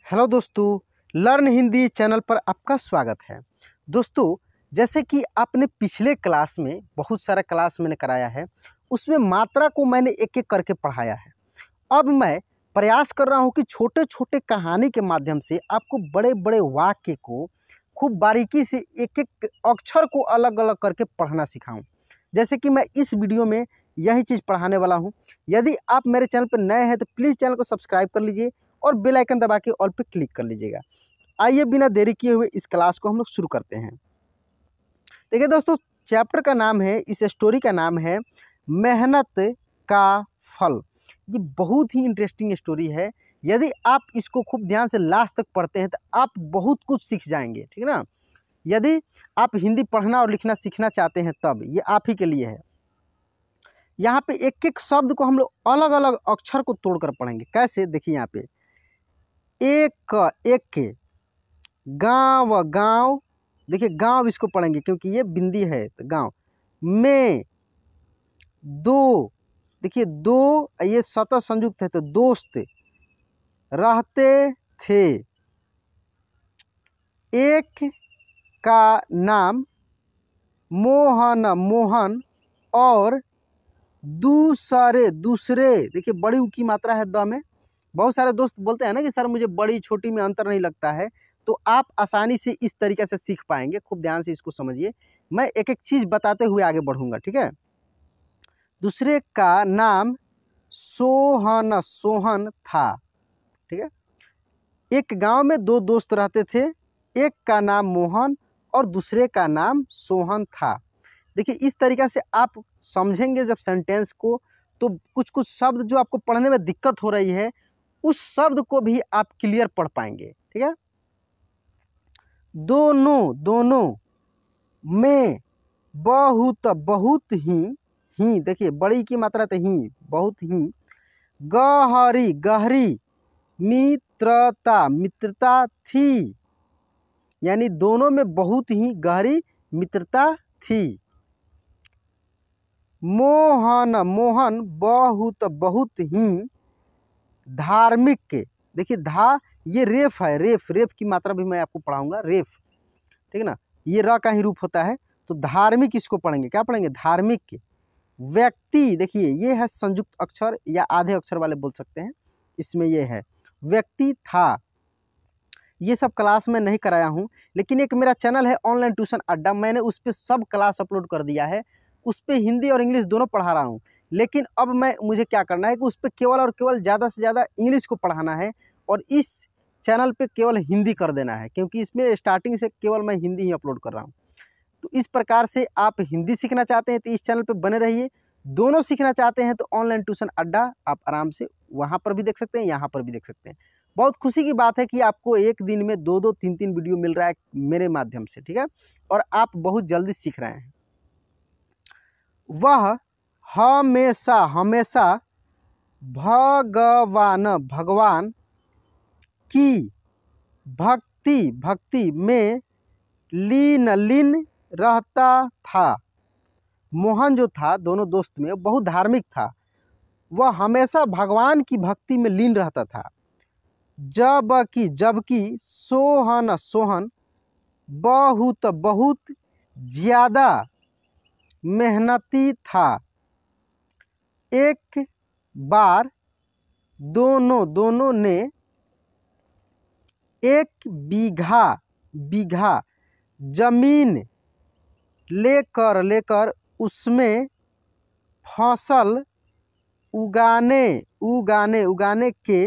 Hello दोस्तों, learn Hindi channel पर आपका स्वागत है। दोस्तों, जैसे कि आपने पिछले क्लास में बहुत सारा क्लास मैंने कराया है, उसमें मात्रा को मैंने एक एक करके पढ़ाया है। अब मैं प्रयास कर रहा हूं कि छोटे छोटे कहानी के माध्यम से आपको बड़े बड़े वाक्य को खूब बारीकी से एक एक अक्षर को अलग अलग करके पढ़ना सिखाऊं। जैसे कि मैं इस वीडियो में यही चीज़ पढ़ाने वाला हूं। यदि आप मेरे चैनल पर नए हैं तो प्लीज़ चैनल को सब्सक्राइब कर लीजिए और बेल आइकन दबा के ऑल पे क्लिक कर लीजिएगा। आइए बिना देरी किए हुए इस क्लास को हम लोग शुरू करते हैं। देखिए दोस्तों, चैप्टर का नाम है, इस स्टोरी का नाम है मेहनत का फल। ये बहुत ही इंटरेस्टिंग स्टोरी है। यदि आप इसको खूब ध्यान से लास्ट तक पढ़ते हैं तो आप बहुत कुछ सीख जाएंगे, ठीक है ना। यदि आप हिंदी पढ़ना और लिखना सीखना चाहते हैं तब ये आप ही के लिए है। यहाँ पे एक एक शब्द को हम लोग अलग अलग अक्षर को तोड़कर पढ़ेंगे। कैसे, देखिए यहाँ पे एक गाँव, गाँव देखिए गाँव इसको पढ़ेंगे क्योंकि ये बिंदी है तो गाँव में। दो, देखिए दो, ये सतह संयुक्त है तो दोस्त रहते थे। एक का नाम मोहन, मोहन और दूसरे, दूसरे देखिए बड़ी ऊ की मात्रा है द में। बहुत सारे दोस्त बोलते हैं ना कि सर मुझे बड़ी छोटी में अंतर नहीं लगता है, तो आप आसानी से इस तरीके से सीख पाएंगे। खूब ध्यान से इसको समझिए, मैं एक एक चीज़ बताते हुए आगे बढ़ूंगा, ठीक है। दूसरे का नाम सोहन, सोहन था, ठीक है। एक गांव में दो दोस्त रहते थे, एक का नाम मोहन और दूसरे का नाम सोहन था। देखिए इस तरीके से आप समझेंगे जब सेंटेंस को, तो कुछ कुछ शब्द जो आपको पढ़ने में दिक्कत हो रही है उस शब्द को भी आप क्लियर पढ़ पाएंगे, ठीक है। दोनों, दोनों में बहुत, बहुत ही देखिए बड़ी की मात्रा तो ही, बहुत ही गहरी, गहरी मित्रता, मित्रता थी। यानी दोनों में बहुत ही गहरी मित्रता थी। मोहन, मोहन बहुत, बहुत ही धार्मिक, देखिए धा ये रेफ है, रेफ, रेफ की मात्रा भी मैं आपको पढ़ाऊंगा, रेफ, ठीक है ना। ये र का ही रूप होता है तो धार्मिक इसको पढ़ेंगे, क्या पढ़ेंगे, धार्मिक व्यक्ति। देखिए ये है संयुक्त अक्षर या आधे अक्षर वाले बोल सकते हैं, इसमें ये है व्यक्ति था। ये सब क्लास में नहीं कराया हूँ, लेकिन एक मेरा चैनल है ऑनलाइन ट्यूशन अड्डा, मैंने उस पर सब क्लास अपलोड कर दिया है। उस पर हिंदी और इंग्लिश दोनों पढ़ा रहा हूँ, लेकिन अब मुझे क्या करना है कि उस पर केवल और केवल ज़्यादा से ज़्यादा इंग्लिश को पढ़ाना है और इस चैनल पे केवल हिंदी कर देना है, क्योंकि इसमें स्टार्टिंग से केवल मैं हिंदी ही अपलोड कर रहा हूँ। तो इस प्रकार से आप हिंदी सीखना चाहते हैं तो इस चैनल पे बने रहिए, दोनों सीखना चाहते हैं तो ऑनलाइन ट्यूशन अड्डा आप आराम से वहाँ पर भी देख सकते हैं, यहाँ पर भी देख सकते हैं। बहुत खुशी की बात है कि आपको एक दिन में 2-2, 3-3 वीडियो मिल रहा है मेरे माध्यम से, ठीक है, और आप बहुत जल्दी सीख रहे हैं। वह हमेशा, हमेशा भगवान, भगवान की भक्ति, भक्ति में लीन, लीन रहता था। मोहन जो था दोनों दोस्त में बहुत धार्मिक था, वह हमेशा भगवान की भक्ति में लीन रहता था। जबकि, जबकि सोहन, सोहन बहुत, बहुत ज़्यादा मेहनती था। एक बार दोनों, दोनों ने एक बीघा, बीघा जमीन लेकर, लेकर उसमें फसल उगाने, उगाने, उगाने के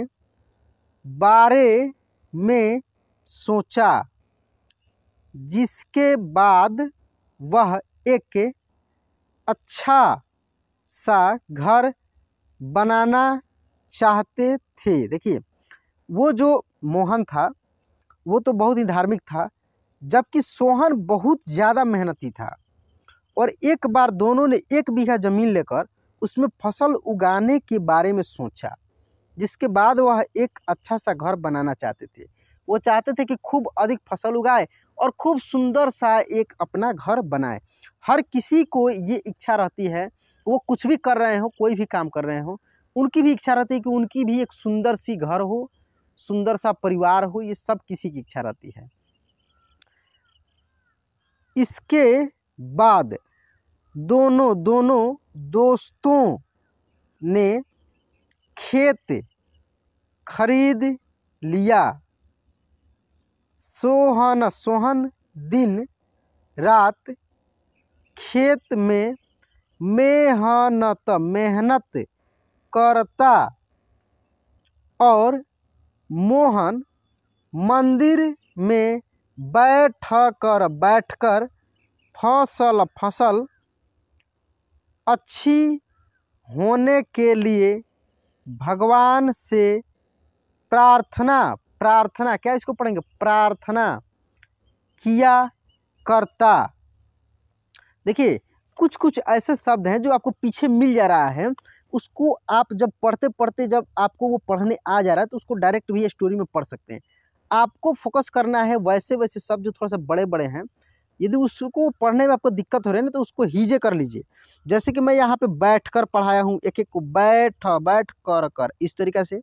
बारे में सोचा, जिसके बाद वह एक अच्छा सा घर बनाना चाहते थे। देखिए वो जो मोहन था वो तो बहुत ही धार्मिक था, जबकि सोहन बहुत ज़्यादा मेहनती था। और एक बार दोनों ने एक बीघा ज़मीन लेकर उसमें फसल उगाने के बारे में सोचा, जिसके बाद वह एक अच्छा सा घर बनाना चाहते थे। वो चाहते थे कि खूब अधिक फसल उगाए और खूब सुंदर सा एक अपना घर बनाए। हर किसी को ये इच्छा रहती है, वो कुछ भी कर रहे हो, कोई भी काम कर रहे हो, उनकी भी इच्छा रहती है कि उनकी भी एक सुंदर सी घर हो, सुंदर सा परिवार हो, ये सब किसी की इच्छा रहती है। इसके बाद दोनों दोस्तों ने खेत खरीद लिया। सोहन दिन रात खेत में मेहनत करता और मोहन मंदिर में बैठकर फसल अच्छी होने के लिए भगवान से प्रार्थना क्या इसको पढ़ेंगे, प्रार्थना किया करता। देखिए कुछ कुछ ऐसे शब्द हैं जो आपको पीछे मिल जा रहा है, उसको आप जब पढ़ते पढ़ते जब आपको वो पढ़ने आ जा रहा है तो उसको डायरेक्ट भी स्टोरी में पढ़ सकते हैं। आपको फोकस करना है वैसे वैसे शब्द जो थोड़ा सा बड़े बड़े हैं, यदि उसको पढ़ने में आपको दिक्कत हो रही है ना तो उसको हीजे कर लीजिए। जैसे कि मैं यहाँ पे बैठ कर पढ़ाया हूँ, एक एक को बैठ कर इस तरीक़ा से।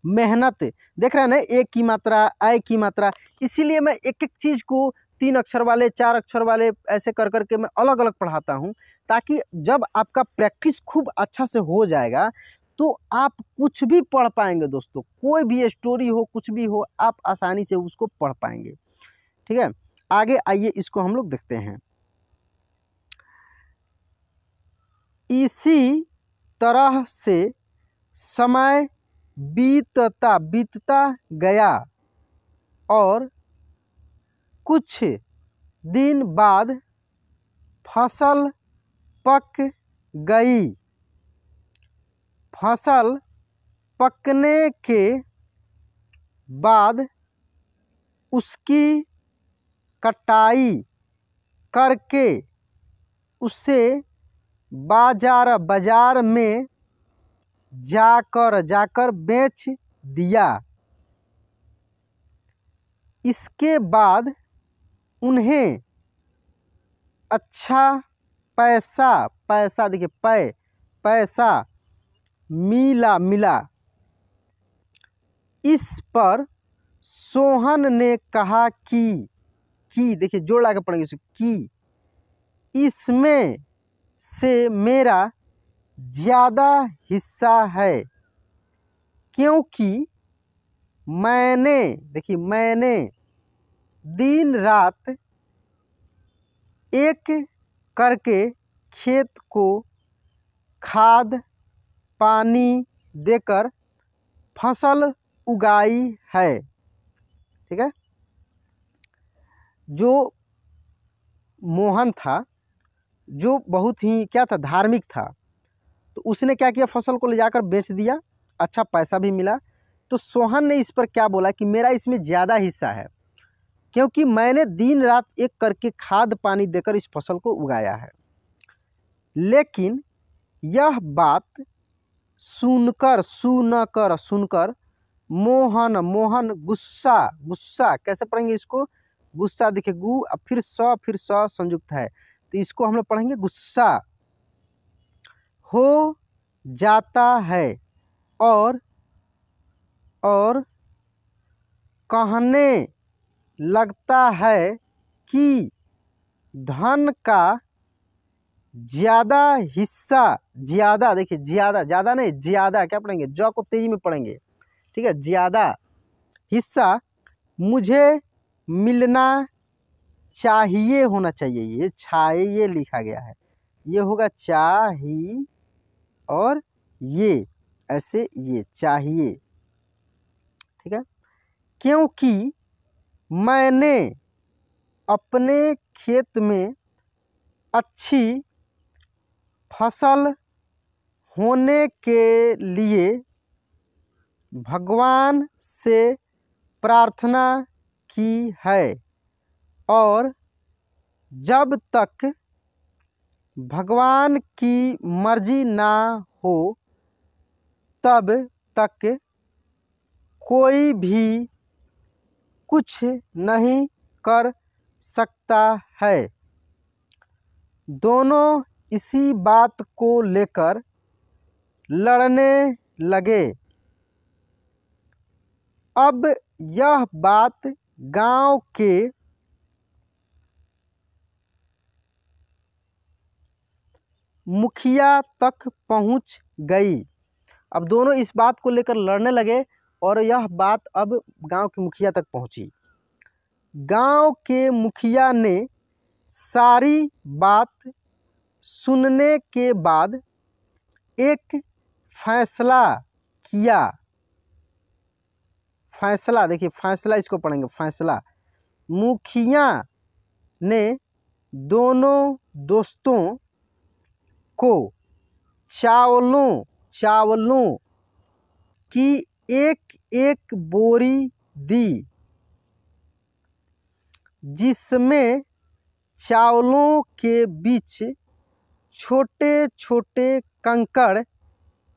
मेहनत देख रहे हैं ना, एक की मात्रा, आय की मात्रा, इसीलिए मैं एक एक चीज़ को 3 अक्षर वाले 4 अक्षर वाले ऐसे कर करके मैं अलग अलग पढ़ाता हूँ, ताकि जब आपका प्रैक्टिस खूब अच्छा से हो जाएगा तो आप कुछ भी पढ़ पाएंगे दोस्तों। कोई भी स्टोरी हो, कुछ भी हो, आप आसानी से उसको पढ़ पाएंगे। ठीक है, आगे आइए इसको हम लोग देखते हैं। इसी तरह से समय बीतता गया और कुछ दिन बाद फसल पक गई। फसल पकने के बाद उसकी कटाई करके उसे बाजार में जाकर बेच दिया। इसके बाद उन्हें अच्छा पैसा देखिए पैसा मिला। इस पर सोहन ने कहा कि देखिए जोड़ लगा के पढ़ेंगे इसे, कि इसमें से मेरा ज़्यादा हिस्सा है, क्योंकि मैंने दिन रात एक करके खेत को खाद पानी देकर फसल उगाई है। ठीक है, जो मोहन था, जो बहुत ही क्या था, धार्मिक था, तो उसने क्या किया, फसल को ले जाकर बेच दिया, अच्छा पैसा भी मिला। तो सोहन ने इस पर क्या बोला कि मेरा इसमें ज़्यादा हिस्सा है, क्योंकि मैंने दिन रात एक करके खाद पानी देकर इस फसल को उगाया है। लेकिन यह बात सुनकर मोहन गुस्सा कैसे पढ़ेंगे इसको, गुस्सा देखिए, गु फिर स संयुक्त है, तो इसको हम लोग पढ़ेंगे गुस्सा हो जाता है और कहने लगता है कि धन का ज़्यादा हिस्सा, ज़्यादा देखिए, ज़्यादा नहीं, ज़्यादा क्या पढ़ेंगे, ज को तेजी में पढ़ेंगे। ठीक है, ज़्यादा हिस्सा मुझे मिलना चाहिए, होना चाहिए, ये चाहिए लिखा गया है, ये होगा चाहिए और ये ऐसे, ये चाहिए। ठीक है, क्योंकि मैंने अपने खेत में अच्छी फसल होने के लिए भगवान से प्रार्थना की है, और जब तक भगवान की मर्जी ना हो तब तक कोई भी कुछ नहीं कर सकता है। दोनों इसी बात को लेकर लड़ने लगे। अब यह बात गांव के मुखिया तक पहुंच गई। अब दोनों इस बात को लेकर लड़ने लगे और यह बात अब गांव के मुखिया तक पहुंची। गांव के मुखिया ने सारी बात सुनने के बाद एक फैसला किया। फैसला, देखिए फैसला इसको पढ़ेंगे, फैसला। मुखिया ने दोनों दोस्तों को चावलों की एक एक बोरी दी, जिसमें चावलों के बीच छोटे छोटे कंकड़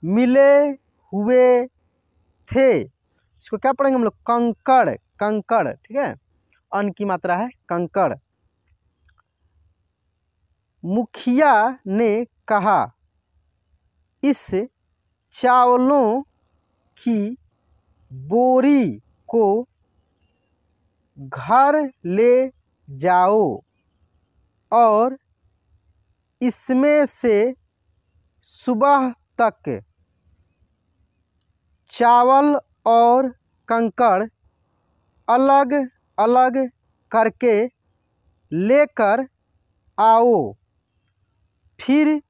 मिले हुए थे। इसको क्या पढ़ेंगे हम लोग? कंकड़, कंकड़, ठीक है, अन की मात्रा है कंकड़। मुखिया ने कहा, इस चावलों की बोरी को घर ले जाओ और इसमें से सुबह तक चावल और कंकड़ अलग अलग करके लेकर आओ। फिर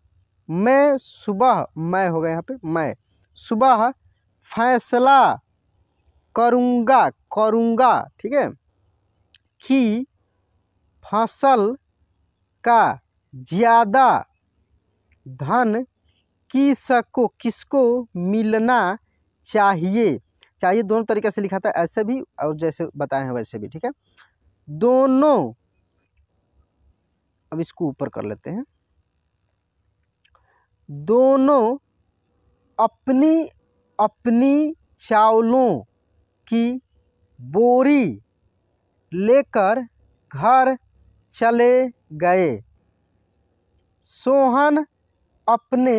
मैं सुबह, मैं हो गया यहाँ पे, मैं सुबह फैसला करूँगा, ठीक है, कि फसल का ज़्यादा धन किसको मिलना चाहिए। दोनों तरीके से लिखा था, ऐसे भी और जैसे बताए हैं वैसे भी, ठीक है। दोनों, अब इसको ऊपर कर लेते हैं। दोनों अपनी अपनी चावलों की बोरी लेकर घर चले गए। सोहन अपने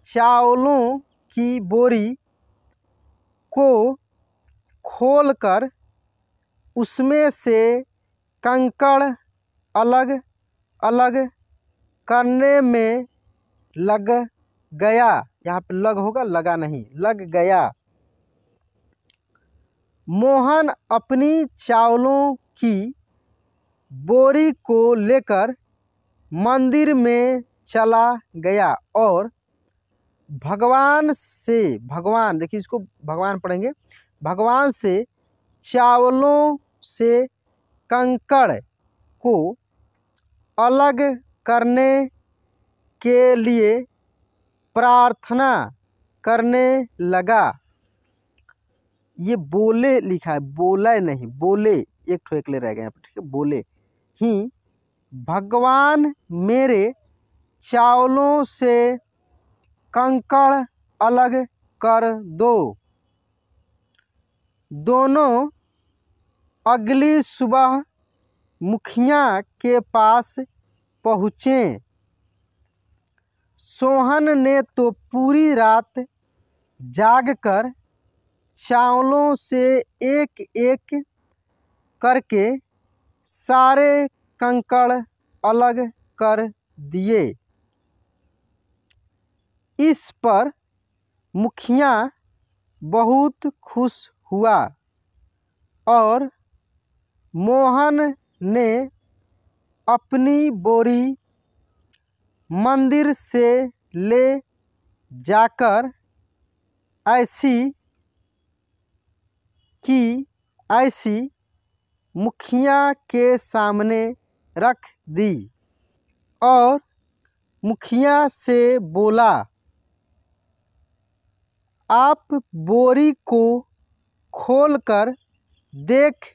चावलों की बोरी को खोलकर उसमें से कंकड़ अलग अलग करने में लग गया। यहाँ पे लग होगा, लगा नहीं, लग गया। मोहन अपनी चावलों की बोरी को लेकर मंदिर में चला गया और भगवान से, भगवान, देखिए इसको भगवान पढ़ेंगे, भगवान से चावलों से कंकड़ को अलग करने के लिए प्रार्थना करने लगा। ये बोले लिखा है, बोला नहीं, बोले, एक ठो एक ले रह गए यहाँ पर, ठीक है। बोले ही भगवान मेरे चावलों से कंकड़ अलग कर दो। दोनों अगली सुबह मुखिया के पास पहुँचे। सोहन ने तो पूरी रात जागकर चावलों से एक एक करके सारे कंकड़ अलग कर दिए। इस पर मुखिया बहुत खुश हुआ और मोहन ने अपनी बोरी मंदिर से ले जाकर ऐसी की ऐसी मुखिया के सामने रख दी और मुखिया से बोला, आप बोरी को खोलकर देख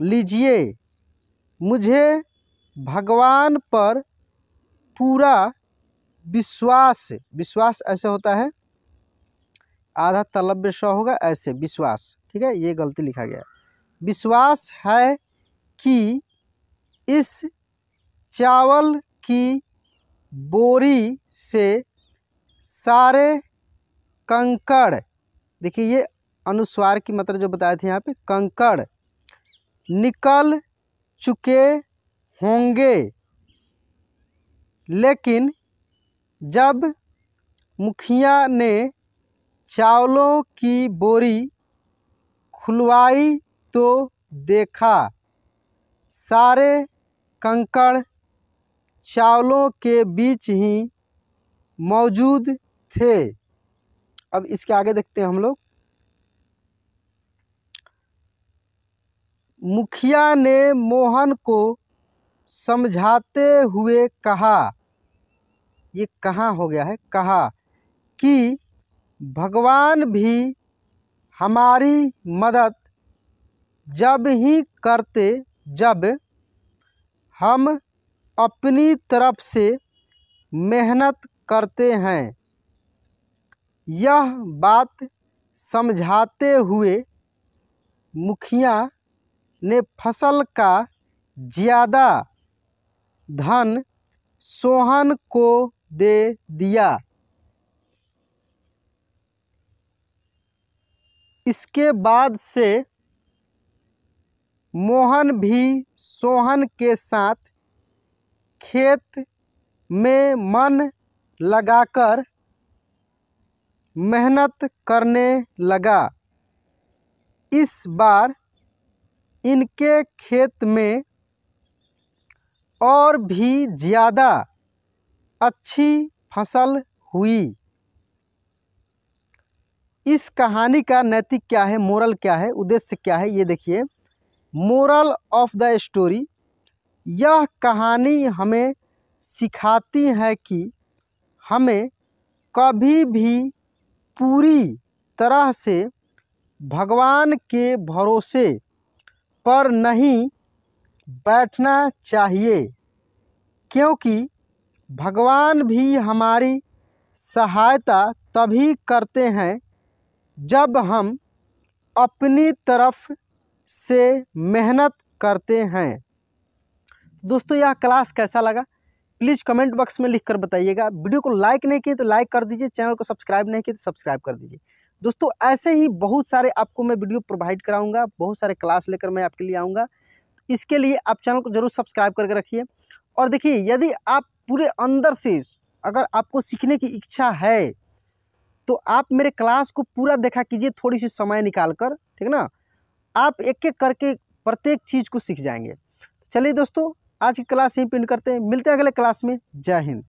लीजिए। मुझे भगवान पर पूरा विश्वास, विश्वास ऐसे होता है, आधा तलव्य स होगा, ऐसे विश्वास, ठीक है, ये गलती लिखा गया। विश्वास है कि इस चावल की बोरी से सारे कंकड़, देखिए ये अनुस्वार की मात्रा जो बताए थे यहाँ पे, कंकड़ निकल चुके होंगे, लेकिन जब मुखिया ने चावलों की बोरी खुलवाई तो देखा सारे कंकड़ चावलों के बीच ही मौजूद थे। अब इसके आगे देखते हैं हम लोग। मुखिया ने मोहन को समझाते हुए कहा, ये कहाँ हो गया है, कहा कि भगवान भी हमारी मदद जब ही करते जब हम अपनी तरफ से मेहनत करते हैं। यह बात समझाते हुए मुखिया ने फसल का ज़्यादा धन सोहन को दे दिया। इसके बाद से मोहन भी सोहन के साथ खेत में मन लगाकर मेहनत करने लगा। इस बार इनके खेत में और भी ज़्यादा अच्छी फसल हुई। इस कहानी का नैतिक क्या है, मोरल क्या है, उद्देश्य क्या है, ये देखिए। मोरल ऑफ द स्टोरी, यह कहानी हमें सिखाती है कि हमें कभी भी पूरी तरह से भगवान के भरोसे पर नहीं बैठना चाहिए, क्योंकि भगवान भी हमारी सहायता तभी करते हैं जब हम अपनी तरफ से मेहनत करते हैं। दोस्तों, यह क्लास कैसा लगा प्लीज़ कमेंट बॉक्स में लिखकर बताइएगा। वीडियो को लाइक नहीं किए तो लाइक कर दीजिए, चैनल को सब्सक्राइब नहीं किए तो सब्सक्राइब कर दीजिए। दोस्तों, ऐसे ही बहुत सारे आपको मैं वीडियो प्रोवाइड कराऊंगा, बहुत सारे क्लास लेकर मैं आपके लिए आऊँगा। इसके लिए आप चैनल को जरूर सब्सक्राइब करके रखिए। और देखिए, यदि आप पूरे अंदर से अगर आपको सीखने की इच्छा है तो आप मेरे क्लास को पूरा देखा कीजिए, थोड़ी सी समय निकाल कर, ठीक ना। आप एक एक करके प्रत्येक चीज़ को सीख जाएंगे। चलिए दोस्तों, आज की क्लास यहीं पे एंड करते हैं, मिलते हैं अगले क्लास में। जय हिंद।